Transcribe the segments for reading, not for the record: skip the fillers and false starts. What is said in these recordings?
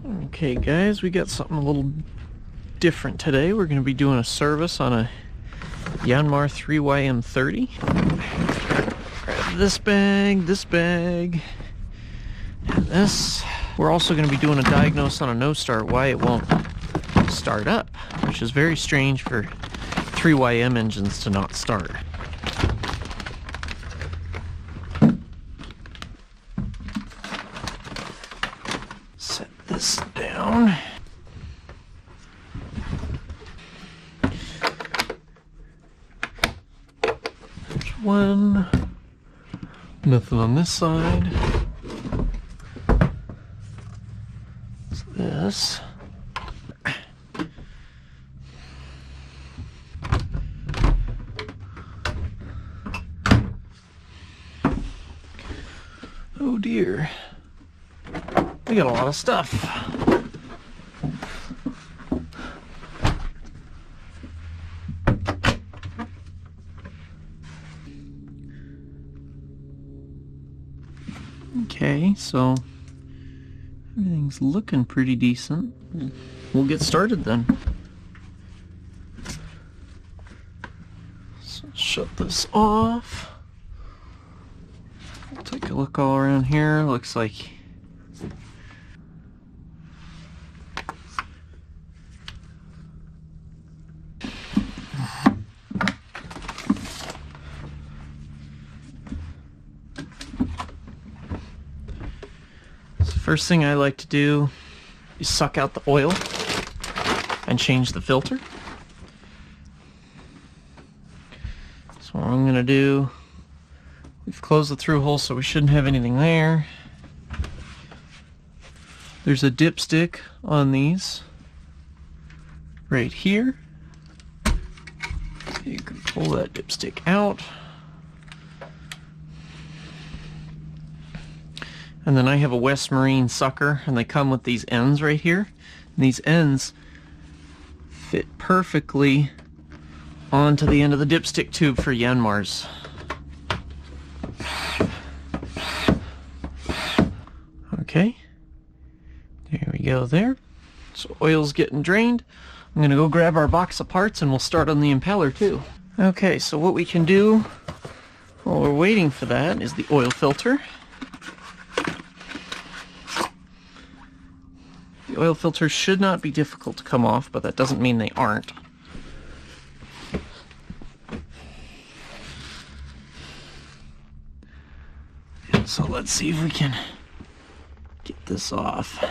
Okay guys, we got something a little different today. We're going to be doing a service on a Yanmar 3YM30. Grab this bag, and this. We're also going to be doing a diagnose on a no start, why it won't start up, which is very strange for 3YM engines to not start. Set this down. There's one. Nothing on this side. It's this. Oh dear. We got a lot of stuff. Okay, so everything's looking pretty decent. We'll get started then. So shut this off. Take a look all around here. Looks like first thing I like to do is suck out the oil and change the filter. So what I'm going to do, we've closed the through hole so we shouldn't have anything there. There's a dipstick on these right here. You can pull that dipstick out. And then I have a West Marine sucker, and they come with these ends right here. And these ends fit perfectly onto the end of the dipstick tube for Yanmars. Okay, there we go there. So oil's getting drained. I'm gonna go grab our box of parts and we'll start on the impeller too. Okay, so what we can do while we're waiting for that is the oil filter. The oil filters should not be difficult to come off, but that doesn't mean they aren't. So let's see if we can get this off.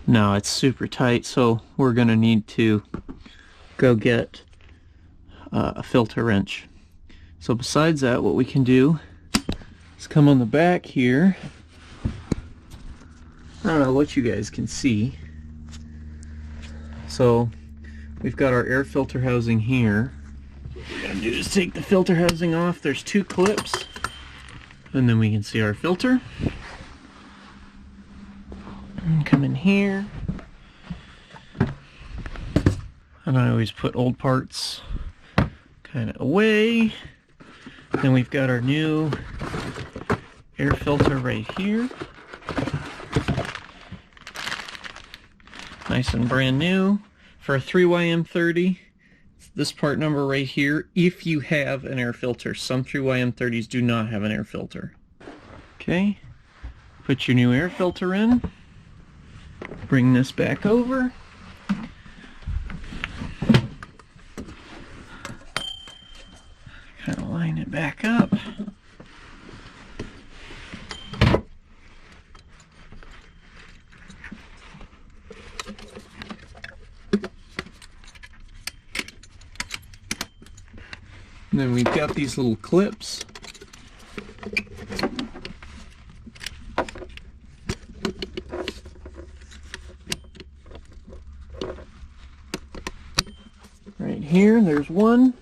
No, it's super tight, so we're going to need to go get a filter wrench. So besides that, what we can do is come on the back here. I don't know what you guys can see. So we've got our air filter housing here. What we're going to do is take the filter housing off. There's two clips, and then we can see our filter. And come in here. And I always put old parts kind of away. Then we've got our new air filter right here. Nice and brand new. For a 3YM30, this part number right here, if you have an air filter. Some 3YM30s do not have an air filter. Okay, put your new air filter in. Bring this back over. Kind of line it back up. And then we've got these little clips. Right here, there's one.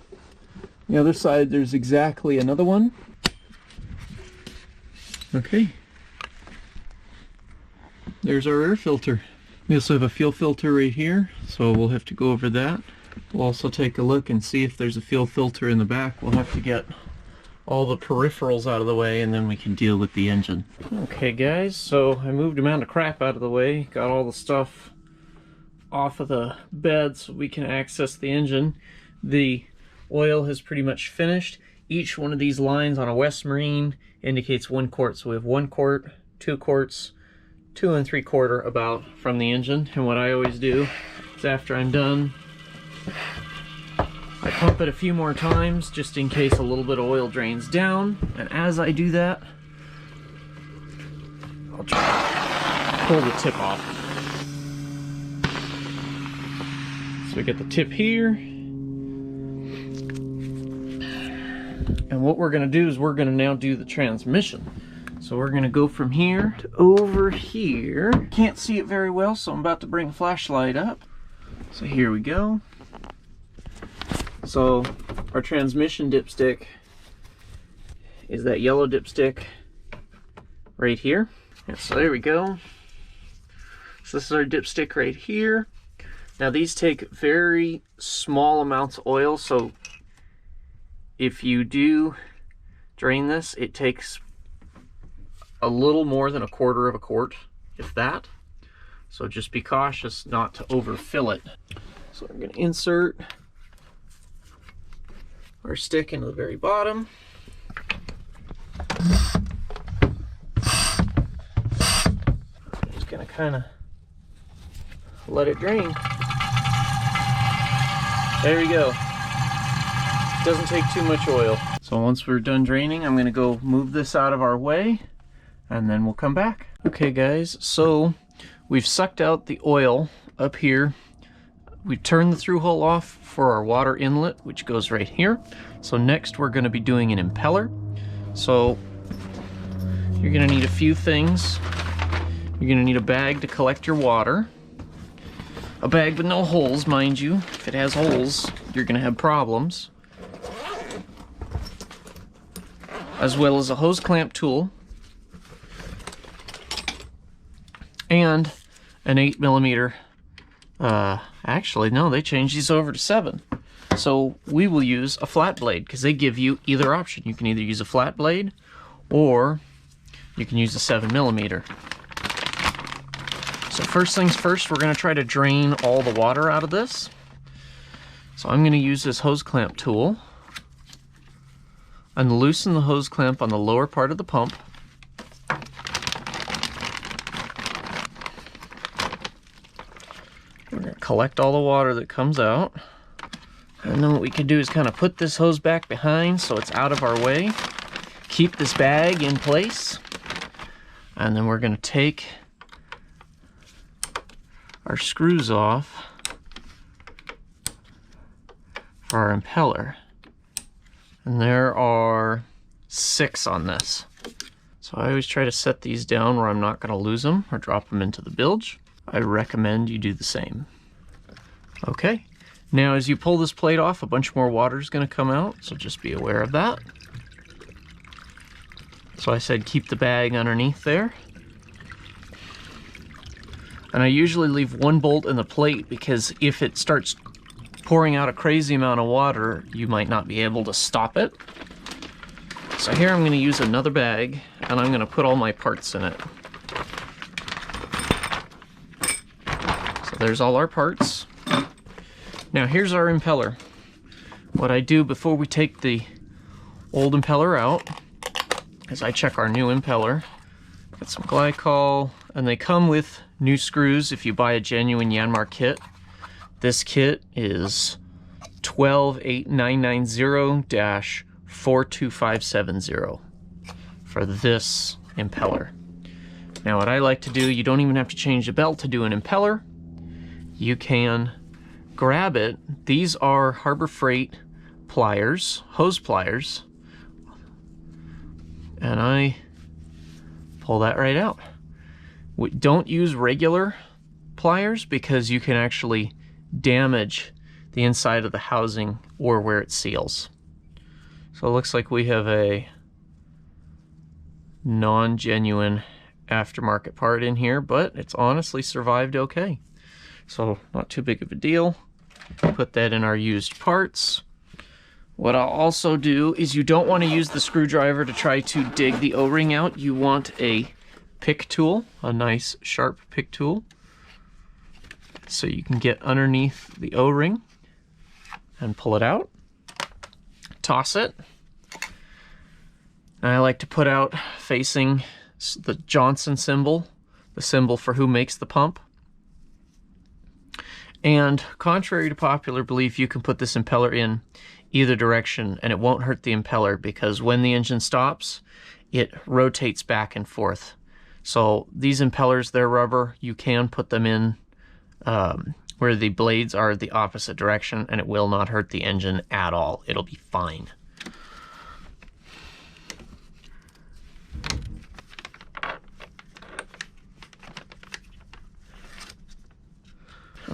The other side, there's exactly another one. Okay. There's our air filter. We also have a fuel filter right here, so we'll have to go over that. We'll also take a look and see if there's a fuel filter in the back. We'll have to get all the peripherals out of the way, and then we can deal with the engine. Okay guys, so I moved a mound of crap out of the way, got all the stuff off of the bed so we can access the engine. The oil has pretty much finished. Each one of these lines on a West Marine indicates 1 quart, so we have 1 quart, 2 quarts, 2 3/4 about from the engine. And what I always do is after I'm done, I pump it a few more times just in case a little bit of oil drains down. And as I do that, I'll try to pull the tip off. So we get the tip here. And what we're gonna do is we're gonna now do the transmission. So we're gonna go from here to over here. Can't see it very well, so I'm about to bring a flashlight up. So here we go. So our transmission dipstick is that yellow dipstick right here. And so there we go. So this is our dipstick right here. Now these take very small amounts of oil, so if you do drain this, it takes a little more than 1/4 quart, if that. So just be cautious not to overfill it. So I'm going to insert our stick into the very bottom. I'm just going to kind of let it drain. There we go. Doesn't take too much oil. So once we're done draining, I'm going to go move this out of our way, and then we'll come back. Okay guys, so we've sucked out the oil up here. We've turned the through hole off for our water inlet, which goes right here. So next we're going to be doing an impeller. So you're going to need a few things. You're going to need a bag to collect your water. A bag with no holes, mind you. If it has holes, you're going to have problems. As well as a hose clamp tool. And an 8mm. Actually, no, they changed these over to 7. So we will use a flat blade because they give you either option. You can either use a flat blade or you can use a 7mm. So first things first, we're going to try to drain all the water out of this. So I'm going to use this hose clamp tool and loosen the hose clamp on the lower part of the pump. We're going to collect all the water that comes out. And then what we can do is kind of put this hose back behind so it's out of our way. Keep this bag in place. And then we're going to take our screws off for our impeller. And there are 6 on this. So I always try to set these down where I'm not going to lose them or drop them into the bilge. I recommend you do the same. Okay, now as you pull this plate off, a bunch more water is going to come out, so just be aware of that. So I said keep the bag underneath there. And I usually leave 1 bolt in the plate because if it starts pouring out a crazy amount of water, you might not be able to stop it. So here I'm going to use another bag and I'm going to put all my parts in it. So there's all our parts. Now here's our impeller. What I do before we take the old impeller out is I check our new impeller. Got some glycol, and they come with new screws if you buy a genuine Yanmar kit. This kit is 128990-42570 for this impeller. Now what I like to do, you don't even have to change the belt to do an impeller. You can grab it. These are Harbor Freight pliers, hose pliers, and I pull that right out. Don't use regular pliers because you can actually damage the inside of the housing or where it seals. So it looks like we have a non-genuine aftermarket part in here, but it's honestly survived okay. So not too big of a deal. Put that in our used parts. What I'll also do is you don't want to use the screwdriver to try to dig the O-ring out. You want a pick tool, a nice sharp pick tool, so you can get underneath the O-ring and pull it out. Toss it. And I like to put out facing the Johnson symbol, the symbol for who makes the pump. And contrary to popular belief, you can put this impeller in either direction and it won't hurt the impeller, because when the engine stops, it rotates back and forth. So these impellers, they're rubber. You can put them in where the blades are the opposite direction and it will not hurt the engine at all. It'll be fine.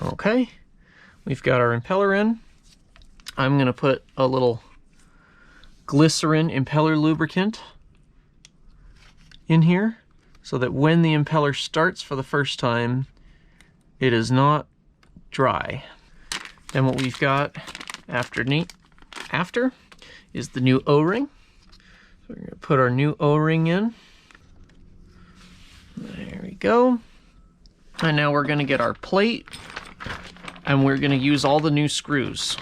Okay, we've got our impeller in. I'm going to put a little glycerin impeller lubricant in here so that when the impeller starts for the first time, it is not dry. Then what we've got after is the new O-ring. So we're going to put our new O-ring in. There we go. And now we're going to get our plate, and we're going to use all the new screws.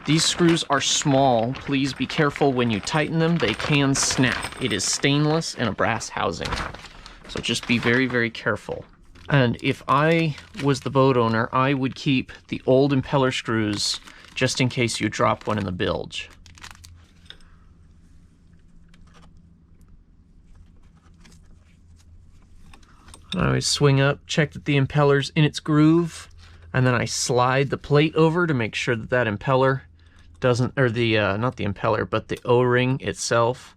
These screws are small. Please be careful when you tighten them. They can snap. It is stainless and a brass housing. So just be very, very careful. And if I was the boat owner, I would keep the old impeller screws just in case you drop one in the bilge. I always swing up, check that the impeller's in its groove, and then I slide the plate over to make sure that that impeller doesn't, or the, not the impeller, but the O-ring itself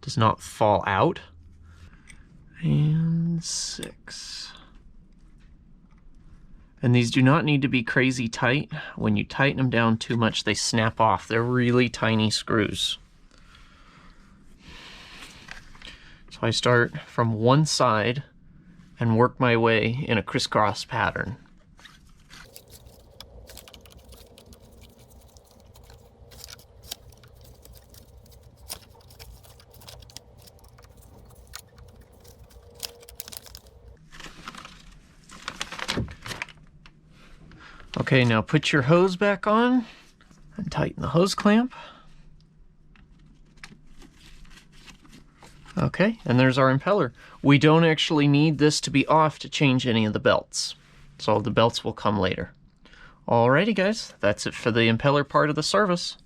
does not fall out. And 6. And these do not need to be crazy tight. When you tighten them down too much, they snap off. They're really tiny screws. So I start from one side and work my way in a crisscross pattern. Okay, now put your hose back on and tighten the hose clamp. Okay, and there's our impeller. We don't actually need this to be off to change any of the belts. So the belts will come later. Alrighty guys, that's it for the impeller part of the service.